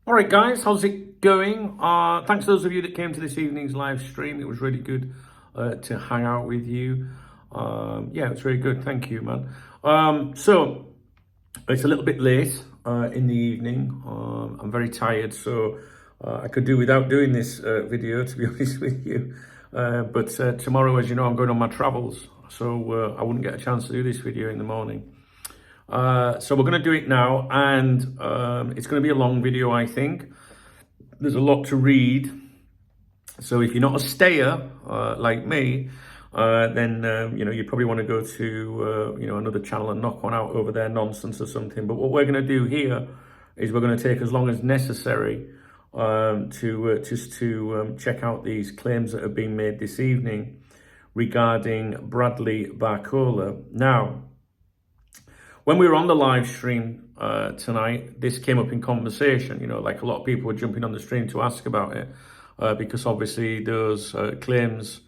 All right, guys, how's it going? Thanks to those of you that came to this evening's live stream. It was really good to hang out with you. Yeah, it's really good. Thank you, man. So it's a little bit late in the evening. I'm very tired, so I could do without doing this video, to be honest with you. But tomorrow, as you know, I'm going on my travels, so I wouldn't get a chance to do this video in the morning. So we're going to do it now, and it's going to be a long video, I think. There's a lot to read. So if you're not a stayer like me, then you probably want to go to another channel and knock one out over their nonsense or something. But what we're going to do here is we're going to take as long as necessary to check out these claims that have been made this evening regarding Bradley Barcola. Now, when we were on the live stream tonight, this came up in conversation. Like a lot of people were jumping on the stream to ask about it because obviously those claims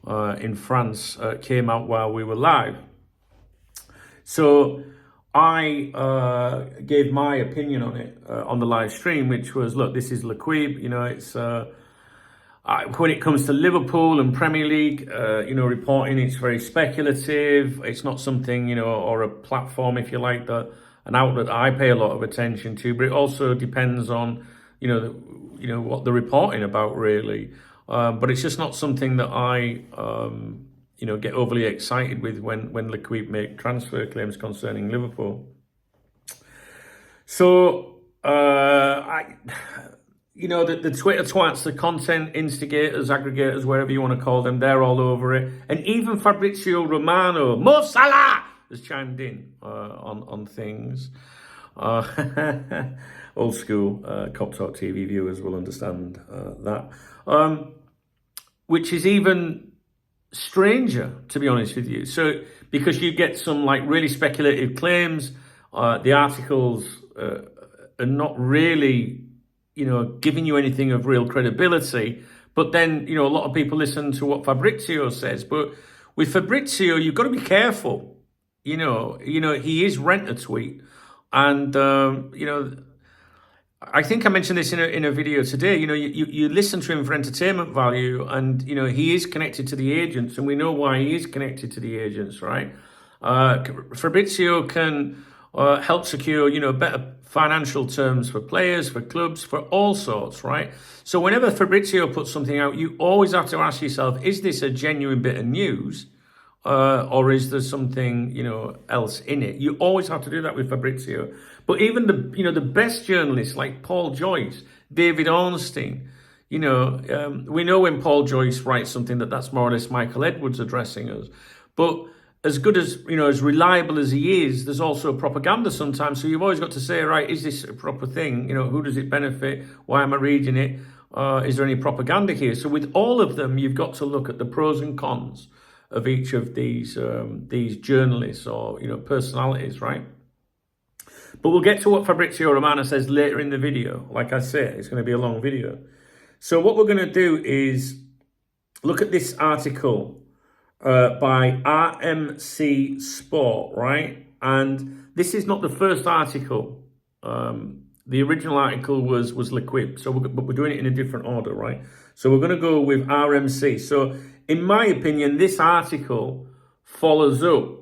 in France came out while we were live. So I gave my opinion on it on the live stream, which was, look, this is Liquib. It's when it comes to Liverpool and Premier League, reporting, it's very speculative. It's not something, or a platform, if you like, that an outlet that I pay a lot of attention to. But it also depends on, what they're reporting about, really. But it's just not something that I, get overly excited with when Liquib make transfer claims concerning Liverpool. So the Twitter twats, the content instigators, aggregators, wherever you want to call them, they're all over it. And even Fabrizio Romano, Mo Salah, has chimed in on things. Old school Cop Talk TV viewers will understand that. Which is even stranger, to be honest with you. So, because you get some really speculative claims, the articles are not really giving you anything of real credibility. But then, a lot of people listen to what Fabrizio says. But with Fabrizio, you've got to be careful. He is rent-a-tweet. And, I think I mentioned this in a video today. You listen to him for entertainment value, and, he is connected to the agents, and we know why he is connected to the agents, right? Fabrizio can help secure, better financial terms for players, for clubs, for all sorts, right? So whenever Fabrizio puts something out, you always have to ask yourself, is this a genuine bit of news? Or is there something, else in it? You always have to do that with Fabrizio. But even the best journalists like Paul Joyce, David Ornstein, we know when Paul Joyce writes something that's more or less Michael Edwards addressing us. But as good as, as reliable as he is, there's also propaganda sometimes. So you've always got to say, right, is this a proper thing? Who does it benefit? Why am I reading it? Is there any propaganda here? So with all of them, you've got to look at the pros and cons of each of these journalists or, personalities, right? But we'll get to what Fabrizio Romano says later in the video. Like I said, it's going to be a long video. So what we're going to do is look at this article by RMC Sport, right? And this is not the first article. The original article was Liquib, but we're doing it in a different order, right? So we're going to go with RMC. So in my opinion, this article follows up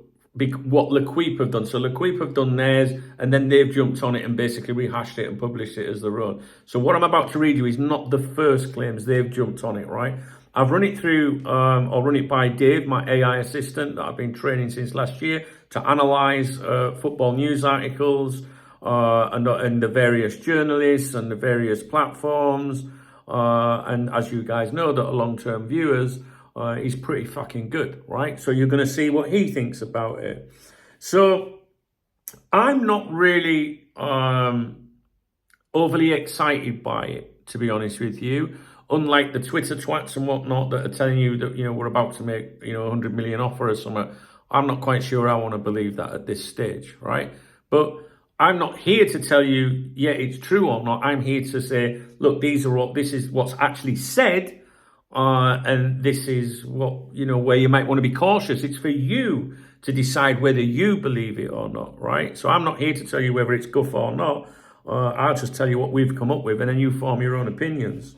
what Liquib have done. So Liquib have done theirs, and then they've jumped on it and basically rehashed it and published it as their own. So what I'm about to read you is not the first claims. They've jumped on it, right? I've run it through, I'll run it by Dave, my AI assistant that I've been training since last year to analyze football news articles and the various journalists and the various platforms. And as you guys know that are long-term viewers, he's pretty fucking good, right? So you're going to see what he thinks about it. So I'm not really overly excited by it, to be honest with you. Unlike the Twitter twats and whatnot that are telling you that, we're about to make, 100 million offer or something. I'm not quite sure I want to believe that at this stage, right? But I'm not here to tell you, yeah, it's true or not. I'm here to say, look, this is what's actually said. And this is what, where you might want to be cautious. It's for you to decide whether you believe it or not, right? So I'm not here to tell you whether it's guff or not. I'll just tell you what we've come up with, and then you form your own opinions.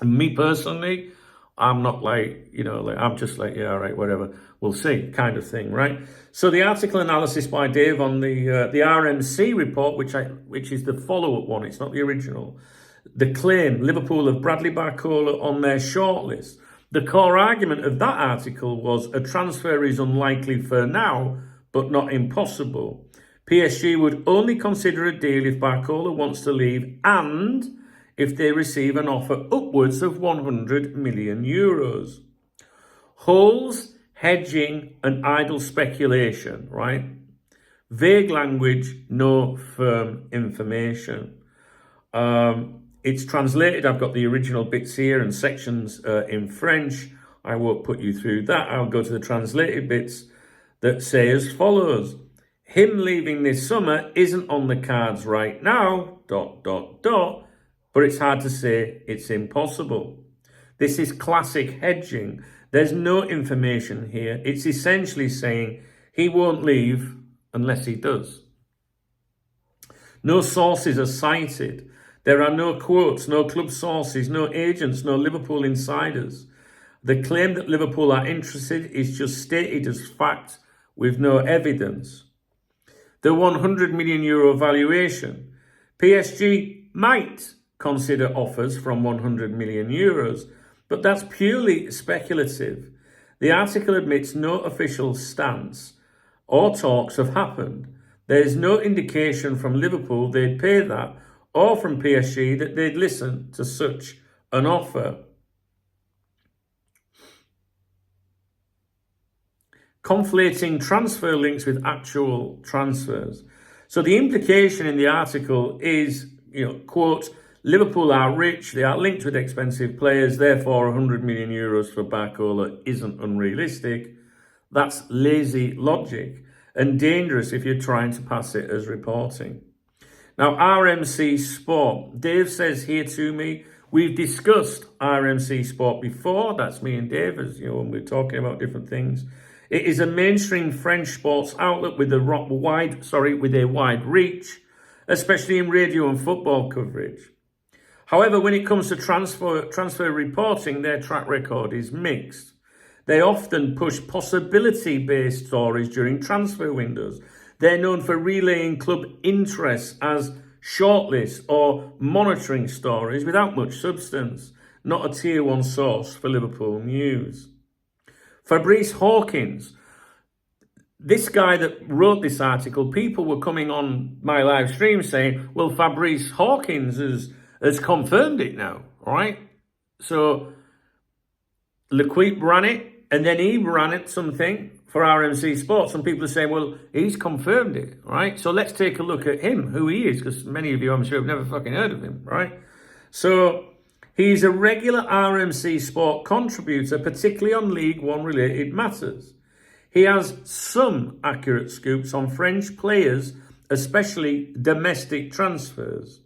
And me personally, I'm not like, I'm just like, yeah, all right, whatever, we'll see, kind of thing, right? So the article analysis by Dave on the RMC report, which is the follow-up one, it's not the original. The claim, Liverpool have Bradley Barcola on their shortlist. The core argument of that article was a transfer is unlikely for now, but not impossible. PSG would only consider a deal if Barcola wants to leave and if they receive an offer upwards of 100 million euros. Holes, hedging, and idle speculation, right? Vague language, no firm information. It's translated. I've got the original bits here and sections in French. I won't put you through that. I'll go to the translated bits that say as follows. Him leaving this summer isn't on the cards right now, ... but it's hard to say it's impossible. This is classic hedging. There's no information here. It's essentially saying he won't leave unless he does. No sources are cited. There are no quotes, no club sources, no agents, no Liverpool insiders. The claim that Liverpool are interested is just stated as fact with no evidence. The 100 million euro valuation. PSG might consider offers from 100 million euros, but that's purely speculative. The article admits no official stance or talks have happened. There is no indication from Liverpool they'd pay that, or from PSG that they'd listen to such an offer. Conflating transfer links with actual transfers. So the implication in the article is, quote, Liverpool are rich, they are linked with expensive players, therefore 100 million euros for Barcola isn't unrealistic. That's lazy logic and dangerous if you're trying to pass it as reporting. Now, RMC Sport. Dave says here to me, we've discussed RMC Sport before. That's me and Dave, as when we're talking about different things. It is a mainstream French sports outlet with a wide reach, especially in radio and football coverage. However, when it comes to transfer reporting, their track record is mixed. They often push possibility-based stories during transfer windows. They're known for relaying club interests as shortlists or monitoring stories without much substance, not a tier one source for Liverpool news. Fabrice Hawkins, this guy that wrote this article, people were coming on my live stream saying, well, Fabrice Hawkins has confirmed it now, all right? So Lequip ran it, and then he ran it something for RMC Sports. Some people are saying, well, he's confirmed it, right? So let's take a look at him, who he is, because many of you, I'm sure, have never fucking heard of him, right? So he's a regular RMC Sport contributor, particularly on League One related matters. He has some accurate scoops on French players, especially domestic transfers.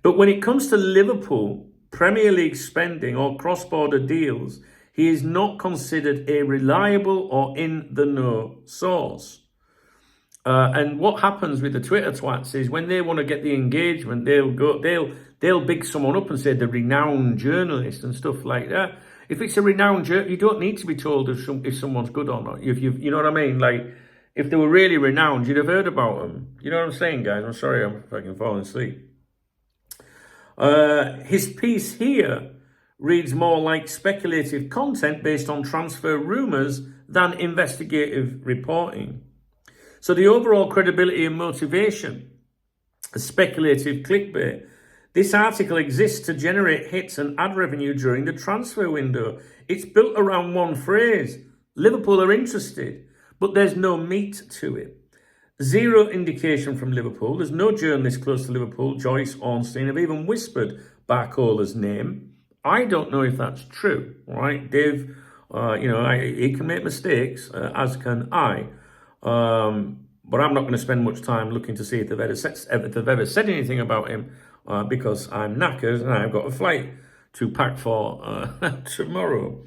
But when it comes to Liverpool, Premier League spending or cross-border deals, he is not considered a reliable or in-the-know source. And what happens with the Twitter twats is when they want to get the engagement, they'll big someone up and say the renowned journalist and stuff like that. If it's a renowned journalist, you don't need to be told if someone's good or not. You know what I mean? Like, if they were really renowned, you'd have heard about them. You know what I'm saying, guys? I'm sorry I'm fucking falling asleep. His piece here reads more like speculative content based on transfer rumours than investigative reporting. So the overall credibility and motivation is speculative clickbait. This article exists to generate hits and ad revenue during the transfer window. It's built around one phrase, Liverpool are interested, but there's no meat to it. Zero indication from Liverpool. There's no journalist close to Liverpool, Joyce Ornstein, have even whispered Barcola's name. I don't know if that's true, right? Dave, he can make mistakes, as can I. But I'm not going to spend much time looking to see if they've ever said anything about him, because I'm knackered and I've got a flight to pack for tomorrow.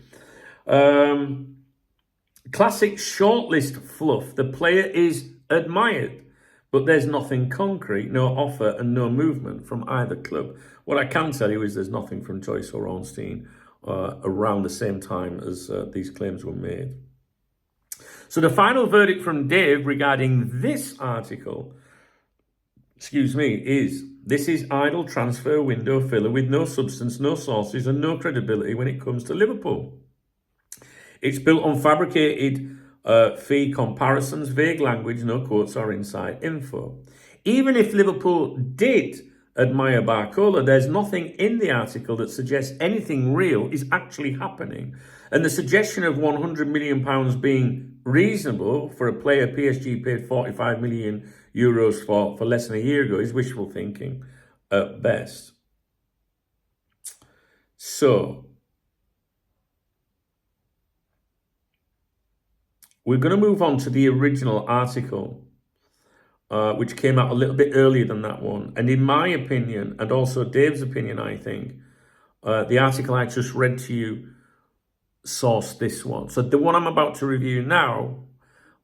Classic shortlist fluff. The player is admired, but there's nothing concrete, no offer and no movement from either club. What I can tell you is there's nothing from Joyce or Ornstein around the same time as these claims were made. So the final verdict from Dave regarding this article, is this is idle transfer window filler with no substance, no sources, and no credibility when it comes to Liverpool. It's built on fabricated fee comparisons, vague language, no quotes or inside info. Even if Liverpool did admire Barcola, there's nothing in the article that suggests anything real is actually happening. And the suggestion of £100 million being reasonable for a player PSG paid €45 million for less than a year ago is wishful thinking at best. So we're going to move on to the original article, which came out a little bit earlier than that one. And in my opinion, and also Dave's opinion, I think, the article I just read to you sourced this one. So the one I'm about to review now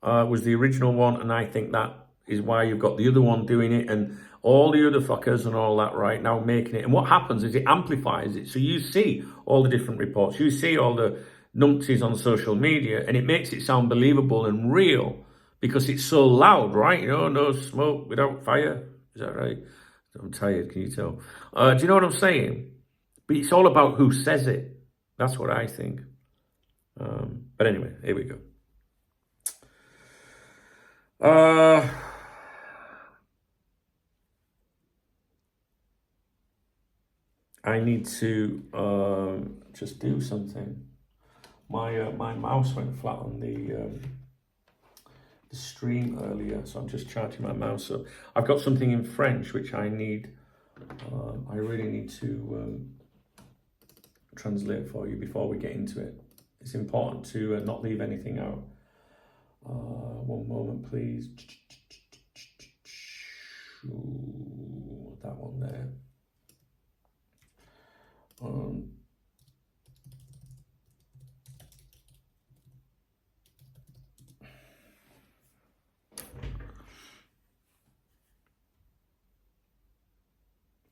was the original one, and I think that is why you've got the other one doing it and all the other fuckers and all that right now making it. And what happens is it amplifies it. So you see all the different reports, you see all the numpties on social media, and it makes it sound believable and real because it's so loud, right? You know, no smoke without fire. Is that right? I'm tired, can you tell? Do you know what I'm saying? But it's all about who says it. That's what I think. But anyway, here we go. I need to just do something. My mouse went flat on the stream earlier, so I'm just charging my mouse. So I've got something in French which I need. I really need to translate for you before we get into it. It's important to not leave anything out. One moment, please. That one there.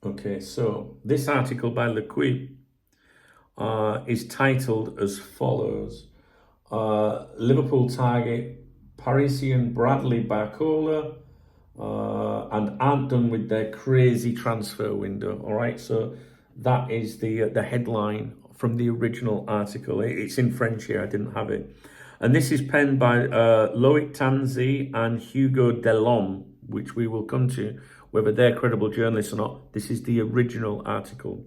Okay, so this article by Liverpool is titled as follows. Liverpool target Parisian Bradley Barcola and aren't done with their crazy transfer window. All right, so that is the headline from the original article. It's in French here, I didn't have it. And this is penned by Loic Tanzi and Hugo Delhomme, which we will come to, whether they're credible journalists or not. This is the original article.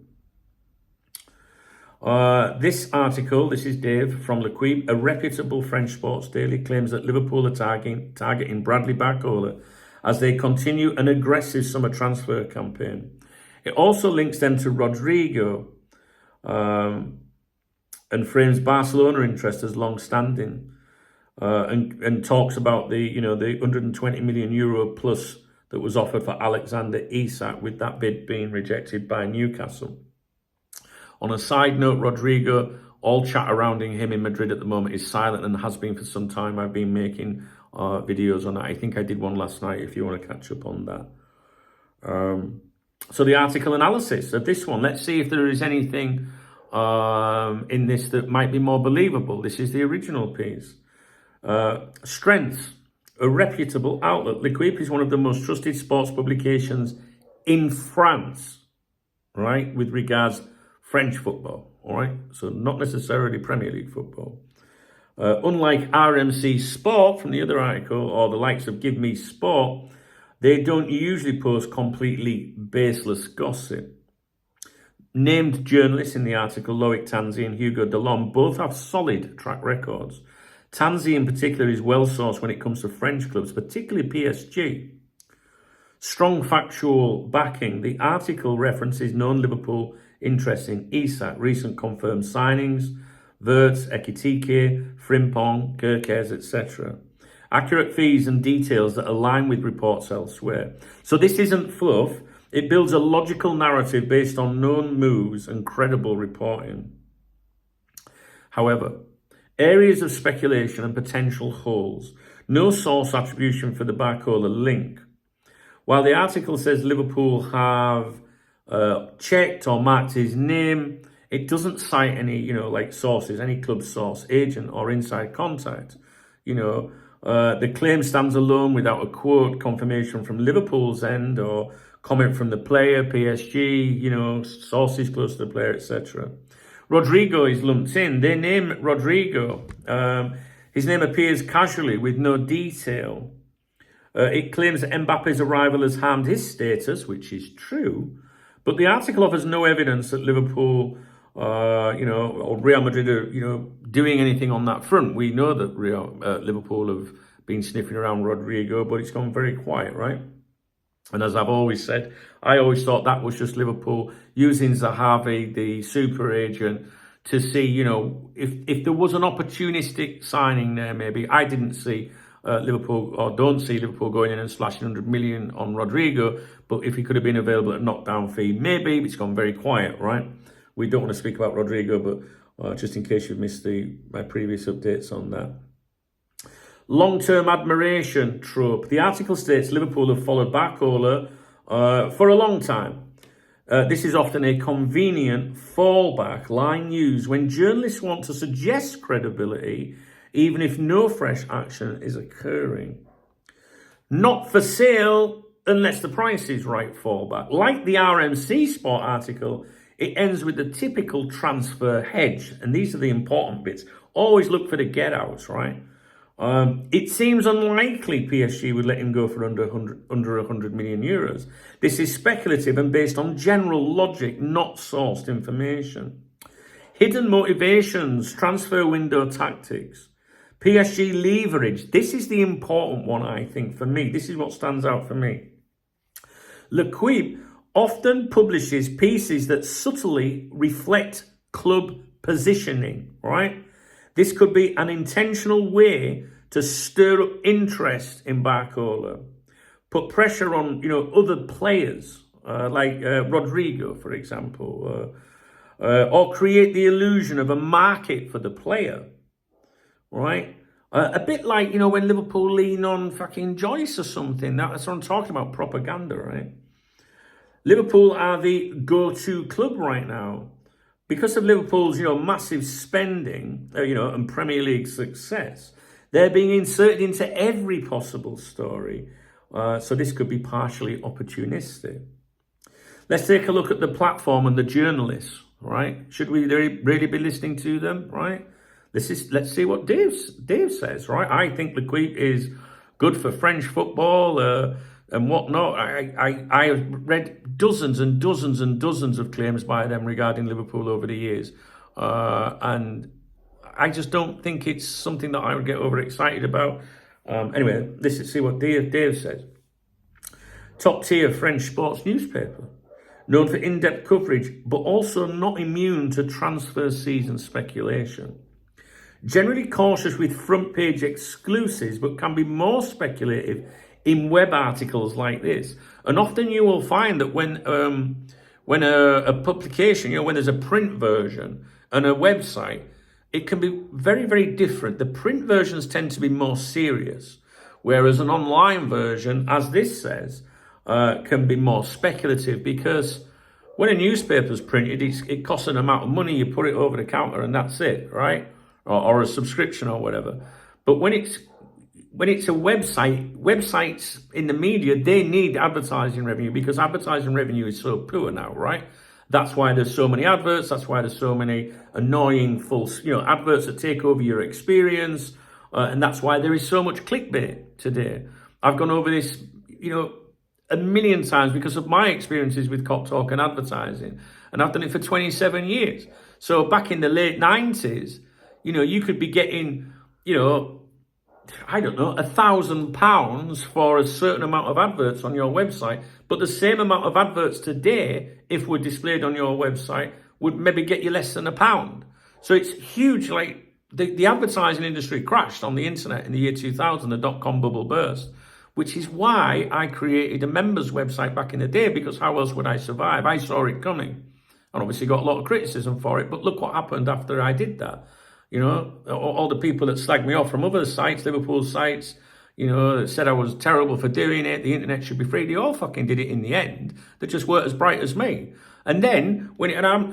This article, this is Dave from L'Equipe, a reputable French sports daily, claims that Liverpool are targeting Bradley Barcola as they continue an aggressive summer transfer campaign. It also links them to Rodrigo and frames Barcelona interest as long-standing and talks about the €120 million plus that was offered for Alexander Isak, with that bid being rejected by Newcastle. On a side note, Rodrigo, all chat around him in Madrid at the moment is silent and has been for some time. I've been making videos on that. I think I did one last night if you want to catch up on that. So the article analysis of this one, let's see if there is anything in this that might be more believable. This is the original piece. Strengths, a reputable outlet. L'Equipe is one of the most trusted sports publications in France, right, with regards French football, all right? So not necessarily Premier League football. Unlike RMC Sport from the other article, or the likes of Give Me Sport, they don't usually post completely baseless gossip. Named journalists in the article, Loic Tanzi and Hugo Delhomme, both have solid track records. Tanzi in particular is well sourced when it comes to French clubs, particularly PSG. Strong factual backing. The article references known Liverpool interest in Isak, recent confirmed signings, Wirtz, Ekitike, Frimpong, Kerkez, etc. Accurate fees and details that align with reports elsewhere. So this isn't fluff. It builds a logical narrative based on known moves and credible reporting. However, areas of speculation and potential holes. No source attribution for the Barcola link. While the article says Liverpool have checked or marked his name, it doesn't cite any, like sources, any club source, agent, or inside contact. The claim stands alone without a quote, confirmation from Liverpool's end, or comment from the player, PSG, sources close to the player, etc. Rodrigo is lumped in. They name Rodrigo. His name appears casually with no detail. It claims that Mbappe's arrival has harmed his status, which is true, but the article offers no evidence that Liverpool, or Real Madrid are, doing anything on that front. We know that Liverpool have been sniffing around Rodrigo, but it's gone very quiet, right? And as I've always said, I always thought that was just Liverpool using Zahavi, the super agent, to see, if there was an opportunistic signing there, maybe. I didn't see Liverpool, or don't see Liverpool going in and splashing 100 million on Rodrigo, but if he could have been available at knockdown fee, maybe. It's gone very quiet, right? We don't want to speak about Rodrigo, but just in case you've missed my previous updates on that. Long-term admiration trope. The article states Liverpool have followed Barcola for a long time. This is often a convenient fallback line used when journalists want to suggest credibility, even if no fresh action is occurring. Not for sale unless the price is right fallback. Like the RMC Sport article, it ends with the typical transfer hedge. And these are the important bits. Always look for the get-outs, right? It seems unlikely PSG would let him go for under 100 million euros. This is speculative and based on general logic, not sourced information. Hidden motivations, transfer window tactics, PSG leverage. This is the important one, I think, for me. This is what stands out for me. L'Equipe often publishes pieces that subtly reflect club positioning, right? This could be an intentional way to stir up interest in Barcola, put pressure on, other players, like Rodrigo, for example, or create the illusion of a market for the player, right? A bit like, when Liverpool lean on fucking Joyce or something. That's what I'm talking about, propaganda, right? Liverpool are the go-to club right now. Because of Liverpool's, massive spending, and Premier League success, they're being inserted into every possible story. So this could be partially opportunistic. Let's take a look at the platform and the journalists, right? Should we really be listening to them, right? Let's see what Dave says, right? I think L'Equipe is good for French football and whatnot. I have read dozens and dozens and dozens of claims by them regarding Liverpool over the years. And I just don't think it's something that I would get overexcited about. Anyway, let's see what Dave says. Top tier French sports newspaper, known for in-depth coverage, but also not immune to transfer season speculation. Generally cautious with front page exclusives, but can be more speculative in web articles like this. And often you will find that when a publication, when there's a print version and a website, it can be very, very different. The print versions tend to be more serious, whereas an online version, as this says, can be more speculative, because when a newspaper's printed, it costs an amount of money, you put it over the counter and that's it, right? Or a subscription or whatever. But when it's a websites in the media, they need advertising revenue, because advertising revenue is so poor now, right? That's why there's so many adverts. That's why there's so many annoying false, adverts that take over your experience. And that's why there is so much clickbait today. I've gone over this, a million times because of my experiences with Cop Talk and advertising. And I've done it for 27 years. So back in the late 90s, you could be getting, I don't know, £1,000 for a certain amount of adverts on your website, but the same amount of adverts today, if were displayed on your website, would maybe get you less than £1. So it's huge. Like the advertising industry crashed on the internet in the year 2000, the dot-com bubble burst, which is why I created a members website back in the day, because how else would I survive? I saw it coming and obviously got a lot of criticism for it, but look what happened after I did that. All the people that slagged me off from other sites, Liverpool sites, that said I was terrible for doing it. The internet should be free. They all fucking did it in the end. They just weren't as bright as me. And then I'm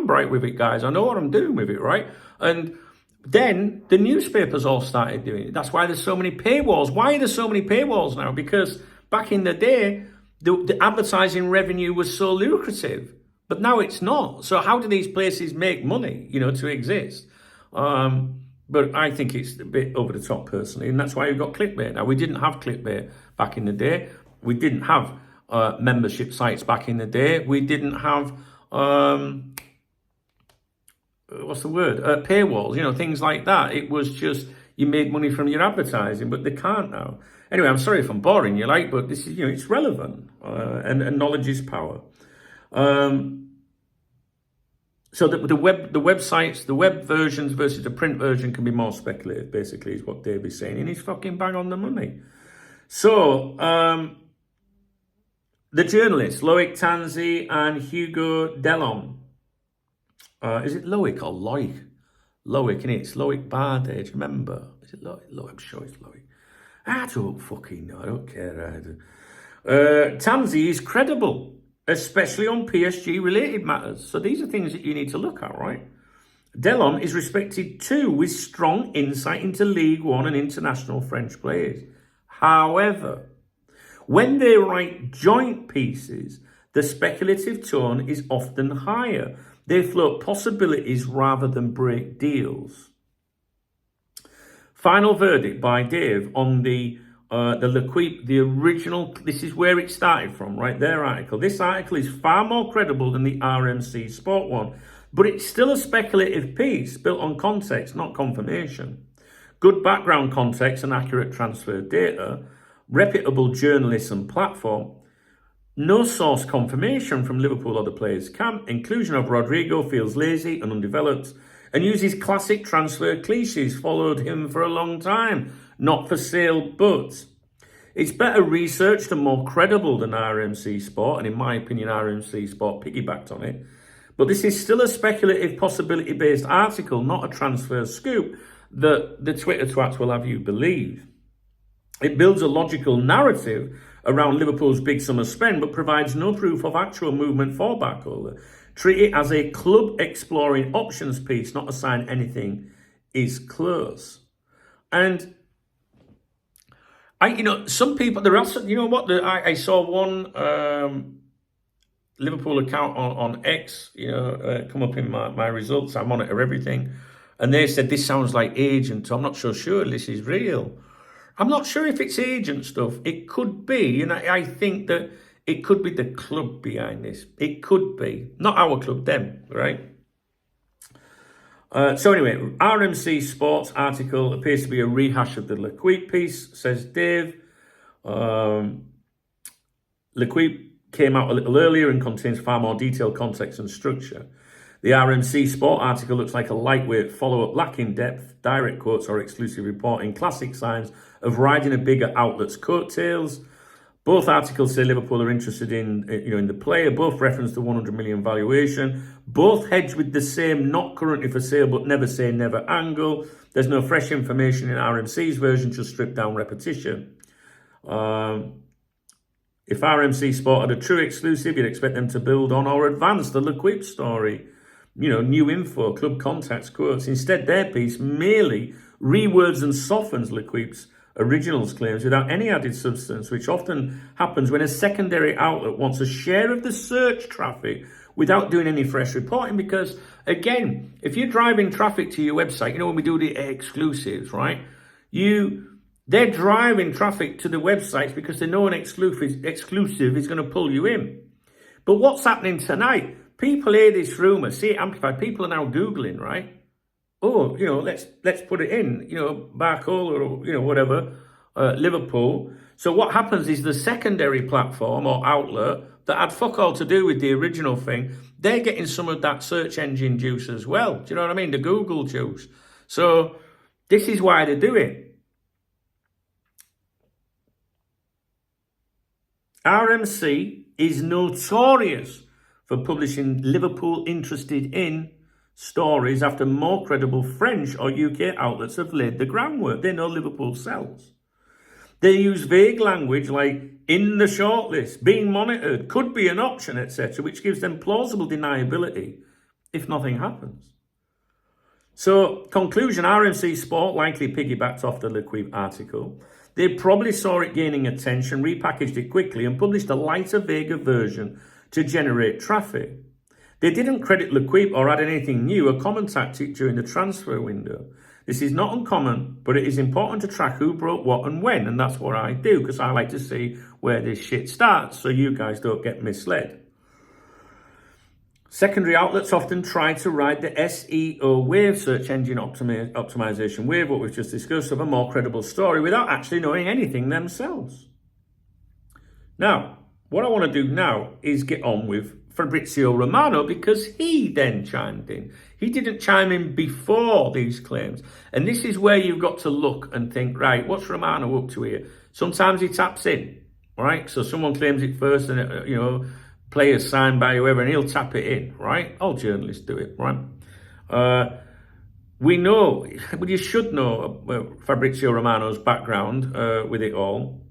bright with it, guys. I know what I'm doing with it, right? And then the newspapers all started doing it. That's why there's so many paywalls. Why are there so many paywalls now? Because back in the day, the advertising revenue was so lucrative, but now it's not. So how do these places make money, to exist? But I think it's a bit over the top personally, and that's why you've got clickbait. Now, we didn't have clickbait back in the day. We didn't have membership sites back in the day. We didn't have, paywalls, things like that. It was just, you made money from your advertising, but they can't now. Anyway, I'm sorry if I'm boring you, but this is, it's relevant, and knowledge is power. So the websites, the web versions versus the print version can be more speculative, basically, is what Dave is saying. And he's fucking bang on the money. So, the journalists, Loic Tanzi and Hugo Delhomme. Is it Loic or Loic? Loic, innit? It's Loic Barde, do you remember? Is it Loic? I'm sure it's Loic. I don't fucking know, I don't care. Tanzi is credible, especially on PSG-related matters. So these are things that you need to look at, right? Delhomme is respected too, with strong insight into League One and international French players. However, when they write joint pieces, the speculative tone is often higher. They float possibilities rather than break deals. Final verdict by Dave on the L'Equipe, the original. This is where it started from, right? Their article. This article is far more credible than the RMC Sport one, but it's still a speculative piece built on context, not confirmation. Good background context and accurate transfer data, reputable journalism platform. No source confirmation from Liverpool or the players' camp. Inclusion of Rodrigo feels lazy and undeveloped and uses classic transfer cliches. Followed him for a long time. Not for sale, but it's better researched and more credible than RMC Sport. And in my opinion, RMC Sport piggybacked on it. But this is still a speculative, possibility-based article, not a transfer scoop that the Twitter twats will have you believe. It builds a logical narrative around Liverpool's big summer spend, but provides no proof of actual movement for Barcola. Treat it as a club exploring options piece, not a sign anything is close. And some people, there are some, I saw one Liverpool account on X, come up in my results. I monitor everything. And they said, this sounds like agent. I'm not so sure this is real. I'm not sure if it's agent stuff. It could be, and I think that it could be the club behind this. It could be. Not our club, them, right? So anyway, RMC Sports article appears to be a rehash of the L'Equipe piece, says Dave. L'Equipe came out a little earlier and contains far more detailed context and structure. The RMC Sport article looks like a lightweight follow-up lacking depth, direct quotes or exclusive reporting, classic signs of riding a bigger outlet's coattails. Both articles say Liverpool are interested in the player. Both reference the 100 million valuation. Both hedge with the same not currently for sale but never say never angle. There's no fresh information in RMC's version, just stripped down repetition. If RMC Sport had a true exclusive, you'd expect them to build on or advance the L'Equipe story. New info, club contacts, quotes. Instead, their piece merely rewords and softens L'Equipe's originals claims without any added substance, which often happens when a secondary outlet wants a share of the search traffic without doing any fresh reporting. Because, again, if you're driving traffic to your website, when we do the exclusives, right? They're driving traffic to the websites because they know an exclusive is going to pull you in. But what's happening tonight? People hear this rumor, see it amplified. People are now Googling, right? Oh, let's put it in, Barcola or, whatever, Liverpool. So what happens is the secondary platform or outlet that had fuck all to do with the original thing, they're getting some of that search engine juice as well. Do you know what I mean? The Google juice. So this is why they do it. RMC is notorious for publishing Liverpool interested in stories after more credible French or UK outlets have laid the groundwork. They know Liverpool sells. They use vague language like in the shortlist, being monitored, could be an option, etc., which gives them plausible deniability if nothing happens. So, conclusion, RMC Sport likely piggybacked off the Lequip article. They probably saw it gaining attention, repackaged it quickly, and published a lighter, vaguer version to generate traffic. They didn't credit Lequip or add anything new, a common tactic during the transfer window. This is not uncommon, but it is important to track who broke what and when, and that's what I do, because I like to see where this shit starts so you guys don't get misled. Secondary outlets often try to ride the SEO wave, search engine optimization wave, what we've just discussed, of a more credible story without actually knowing anything themselves. Now, what I want to do now is get on with Fabrizio Romano, because he then chimed in. He didn't chime in before these claims. And this is where you've got to look and think, right, what's Romano up to here? Sometimes he taps in, right? So someone claims it first and, players signed by whoever, and he'll tap it in, right? All journalists do it, right? We know, but you should know Fabrizio Romano's background with it all.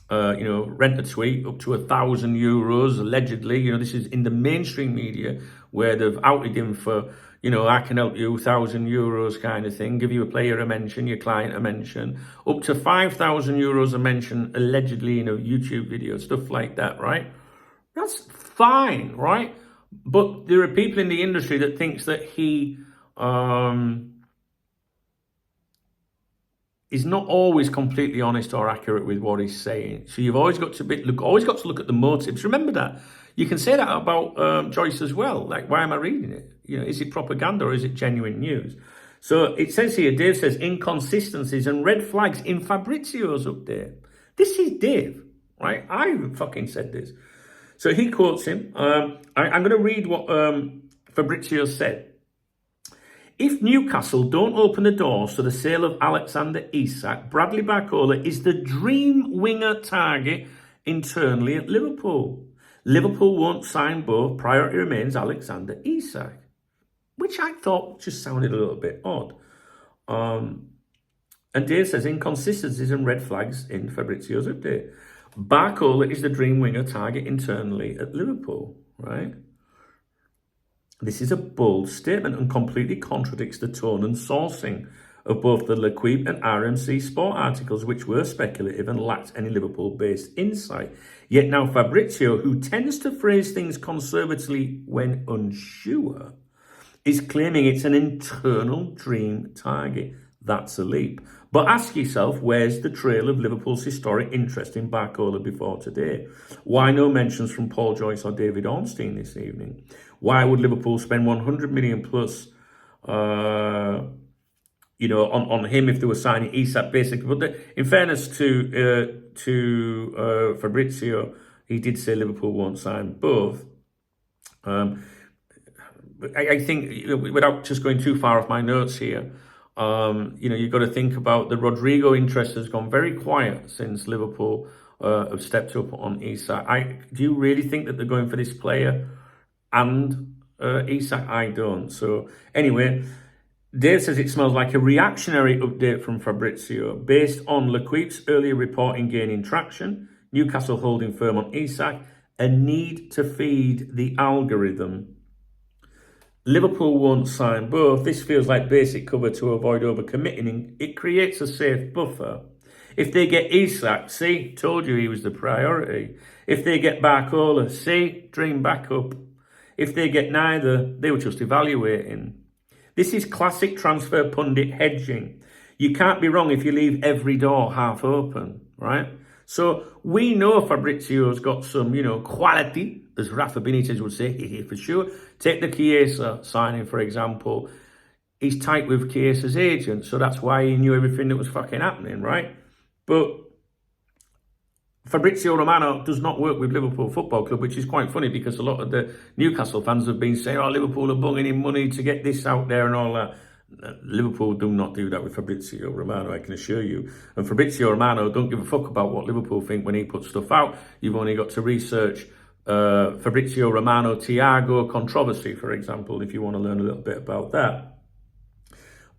Rent a tweet up to €1,000, allegedly. This is in the mainstream media where they've outed him for, I can help you, €1,000 kind of thing, give you a player a mention, your client a mention, up to €5,000 a mention, allegedly in a YouTube video, stuff like that, right? That's fine, right? But there are people in the industry that thinks that he is not always completely honest or accurate with what he's saying. So you've always got to look at the motives. Remember that. You can say that about Joyce as well. Like, why am I reading it? Is it propaganda or is it genuine news? So it says here, Dave says, inconsistencies and red flags in Fabrizio's update. This is Dave, right? I haven't fucking said this. So he quotes him. I'm going to read what Fabrizio said. If Newcastle don't open the doors to the sale of Alexander Isak, Bradley Barcola is the dream winger target internally at Liverpool. Liverpool won't sign both. Priority remains Alexander Isak, which I thought just sounded a little bit odd. And Dave says inconsistencies and red flags in Fabrizio's update. Barcola is the dream winger target internally at Liverpool, right? This is a bold statement and completely contradicts the tone and sourcing of both the Lequip and RMC Sport articles, which were speculative and lacked any Liverpool-based insight. Yet now Fabrizio, who tends to phrase things conservatively when unsure, is claiming it's an internal dream target. That's a leap. But ask yourself, where's the trail of Liverpool's historic interest in Barcola before today? Why no mentions from Paul Joyce or David Ornstein this evening? Why would Liverpool spend 100 million plus, on him if they were signing Isak, basically? But in fairness to Fabrizio, he did say Liverpool won't sign both. I think, without just going too far off my notes here, you've got to think about the Rodrigo interest has gone very quiet since Liverpool have stepped up on Isak. Do you really think that they're going for this player and Isak? I don't. So anyway, Dave says it smells like a reactionary update from Fabrizio based on Lequip's earlier reporting gaining traction, Newcastle holding firm on Isak, a need to feed the algorithm. Liverpool won't sign both. This feels like basic cover to avoid overcommitting. It creates a safe buffer. If they get Isak, see, told you he was the priority. If they get Barcola, see, dream backup. If they get neither, they were just evaluating. This is classic transfer pundit hedging. You can't be wrong if you leave every door half open, right? So we know Fabrizio's got some, quality, as Rafa Benitez would say, for sure. Take the Chiesa signing, for example. He's tight with Chiesa's agent, so that's why he knew everything that was fucking happening, right? But Fabrizio Romano does not work with Liverpool Football Club, which is quite funny because a lot of the Newcastle fans have been saying, Liverpool are bunging in money to get this out there and all that. Liverpool do not do that with Fabrizio Romano, I can assure you. And Fabrizio Romano don't give a fuck about what Liverpool think when he puts stuff out. You've only got to research Fabrizio Romano Thiago controversy, for example, if you want to learn a little bit about that.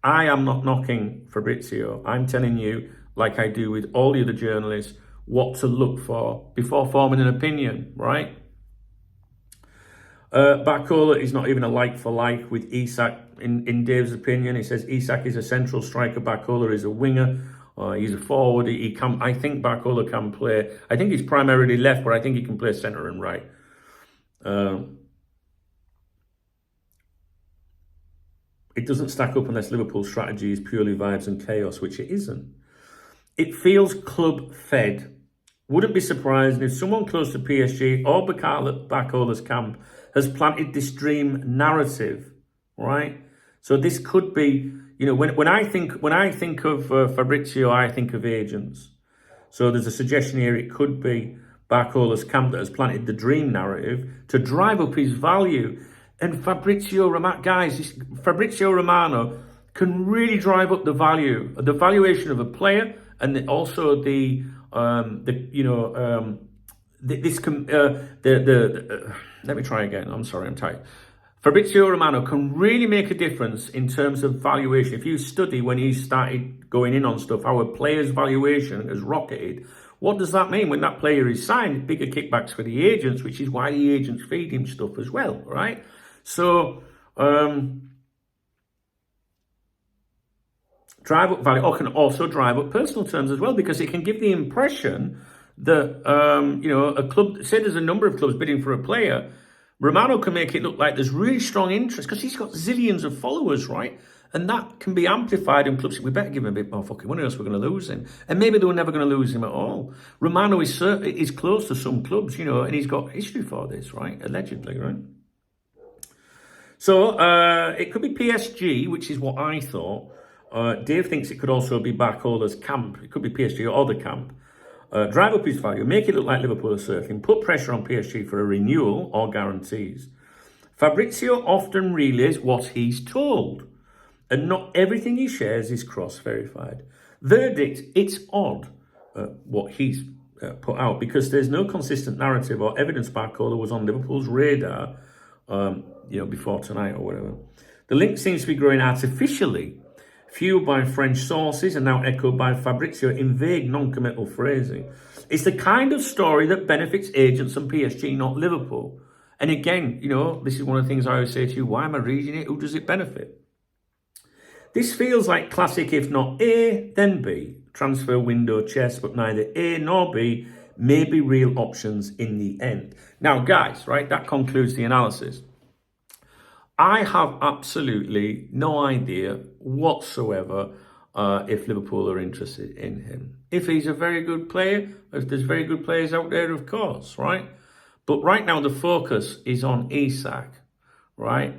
I am not knocking Fabrizio. I'm telling you, like I do with all the other journalists, what to look for before forming an opinion, right? Barcola is not even a like for like with Isak. In Dave's opinion, he says Isak is a central striker. Barcola is a winger. He's a forward. He can. I think Barcola can play. I think he's primarily left, but I think he can play centre and right. It doesn't stack up unless Liverpool's strategy is purely vibes and chaos, which it isn't. It feels club fed. Wouldn't be surprised if someone close to PSG or Barcola's camp has planted this dream narrative, right? So this could be, when I think of Fabrizio, I think of agents. So there's a suggestion here it could be Barcola's camp that has planted the dream narrative to drive up his value. And Fabrizio Romano can really drive up the valuation of a player, and also let me try again. I'm sorry, I'm tired. Fabrizio Romano can really make a difference in terms of valuation. If you study when he started going in on stuff, our player's valuation has rocketed. What does that mean? When that player is signed, bigger kickbacks for the agents, which is why the agents feed him stuff as well, right? So, drive up value, or can also drive up personal terms as well, because it can give the impression that, a club, say there's a number of clubs bidding for a player, Romano can make it look like there's really strong interest because he's got zillions of followers, right? And that can be amplified in clubs. We better give him a bit more fucking money, or else we're going to lose him. And maybe they were never going to lose him at all. Romano is close to some clubs, and he's got history for this, right? Allegedly, right? So it could be PSG, which is what I thought. Dave thinks it could also be Barcola's camp. It could be PSG or the camp. Drive up his value, make it look like Liverpool are surfing, put pressure on PSG for a renewal or guarantees. Fabrizio often relays what he's told, and not everything he shares is cross-verified. Verdict, it's odd what he's put out, because there's no consistent narrative or evidence Barcola was on Liverpool's radar before tonight or whatever. The link seems to be growing artificially, fueled by French sources and now echoed by Fabrizio in vague, non-committal phrasing. It's the kind of story that benefits agents and PSG, not Liverpool. And again, this is one of the things I always say to you, why am I reading it? Who does it benefit? This feels like classic, if not A, then B. Transfer window chess, but neither A nor B may be real options in the end. Now, guys, right, that concludes the analysis. I have absolutely no idea whatsoever if Liverpool are interested in him. If he's a very good player, if there's very good players out there, of course, right? But right now the focus is on Isak, right?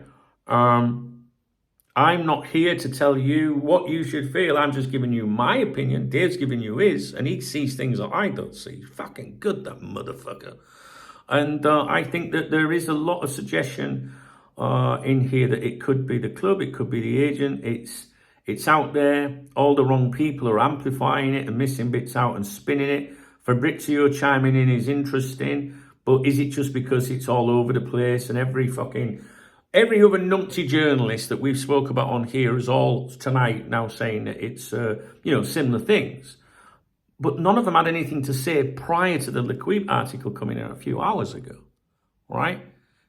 I'm not here to tell you what you should feel. I'm just giving you my opinion. Dave's giving you his, and he sees things that I don't see. Fucking good, that motherfucker. And I think that there is a lot of suggestion in here that it could be the club, it could be the agent. It's out there. All the wrong people are amplifying it and missing bits out and spinning it. Fabrizio chiming in is interesting, but is it just because it's all over the place and every other numpty journalist that we've spoke about on here is all tonight now saying that it's similar things, but none of them had anything to say prior to the Liquid article coming out a few hours ago, right?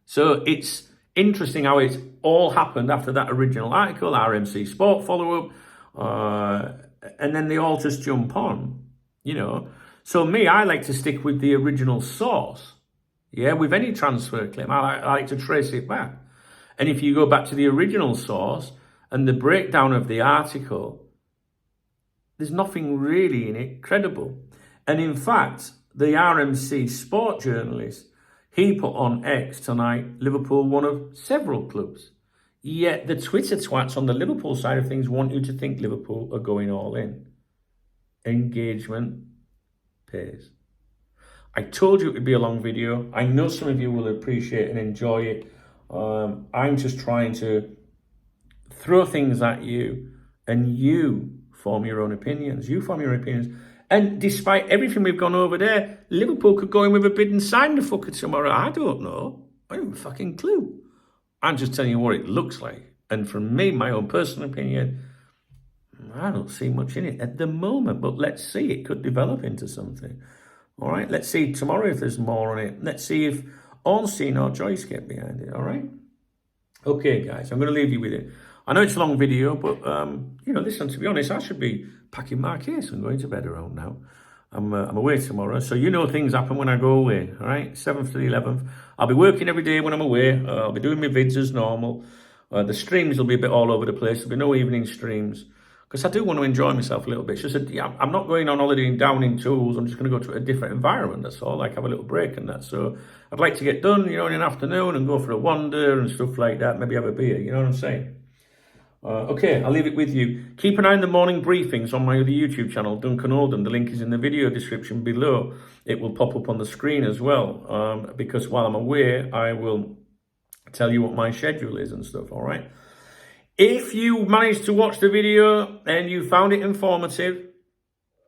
So it's interesting how it's all happened after that original article, RMC Sport follow-up, and then they all just jump on, So I like to stick with the original source. Yeah, with any transfer claim, I like to trace it back. And if you go back to the original source and the breakdown of the article, there's nothing really in it credible. And in fact, the RMC Sport journalist, he put on X tonight, Liverpool one of several clubs. Yet the Twitter twats on the Liverpool side of things want you to think Liverpool are going all in. Engagement pays. I told you it would be a long video. I know some of you will appreciate and enjoy it. I'm just trying to throw things at you and you form your own opinions. You form your opinions. And despite everything we've gone over there, Liverpool could go in with a bid and sign the fucker tomorrow. I don't know. I don't have a fucking clue. I'm just telling you what it looks like. And from me, my own personal opinion, I don't see much in it at the moment. But let's see. It could develop into something. All right. Let's see tomorrow if there's more on it. Let's see if Ornstein or Joyce get behind it. All right. Okay, guys, I'm going to leave you with it. I know it's a long video, but, listen, to be honest, I should be packing my case and going to bed around now. I'm away tomorrow, so things happen when I go away, all right? 7th to the 11th. I'll be working every day when I'm away. I'll be doing my vids as normal. The streams will be a bit all over the place. There'll be no evening streams because I do want to enjoy myself a little bit. It's just I'm not going on holiday in Downing Tools. I'm just going to go to a different environment, that's all, like have a little break and that. So I'd like to get done, in an afternoon and go for a wander and stuff like that, maybe have a beer, you know what I'm saying? Okay, I'll leave it with you. Keep an eye on the morning briefings on my other YouTube channel, Duncan Oldham. The link is in the video description below. It will pop up on the screen as well, because while I'm away, I will tell you what my schedule is and stuff, all right? If you managed to watch the video and you found it informative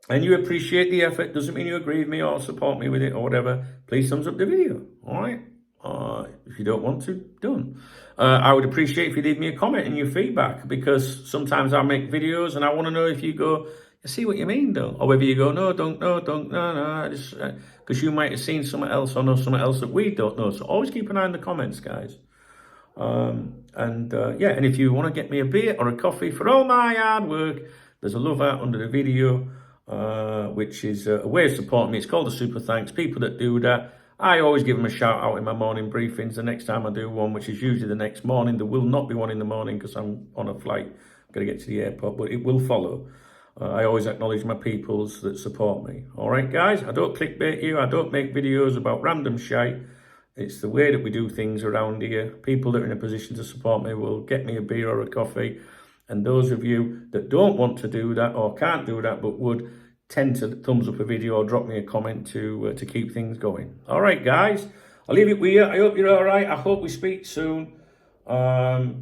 and you appreciate the effort, doesn't mean you agree with me or support me with it or whatever, please thumbs up the video, all right? If you don't want to, don't. I would appreciate if you leave me a comment and your feedback, because sometimes I make videos and I want to know if you go, I see what you mean though, or whether you go, no, because you might have seen something else or know something else that we don't know. So always keep an eye on the comments, guys. And if you want to get me a beer or a coffee for all my hard work, there's a love out under the video, which is a way of supporting me. It's called a super thanks. People that do that, I always give them a shout out in my morning briefings. The next time I do one, which is usually the next morning, there will not be one in the morning because I'm on a flight. I've got to get to the airport, but it will follow. I always acknowledge my peoples that support me. All right, guys, I don't clickbait you. I don't make videos about random shite. It's the way that we do things around here. People that are in a position to support me will get me a beer or a coffee. And those of you that don't want to do that or can't do that but would, tend to thumbs up a video or drop me a comment to keep things going. All right, guys. I'll leave it with you. I hope you're all right. I hope we speak soon. People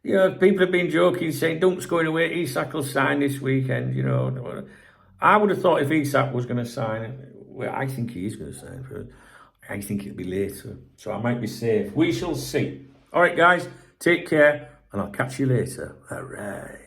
have been joking, saying Dunk's going away. Isak will sign this weekend, I would have thought if Isak was going to sign, well, I think he is going to sign for it. I think it'll be later. So I might be safe. We shall see. All right, guys. Take care, and I'll catch you later. All right.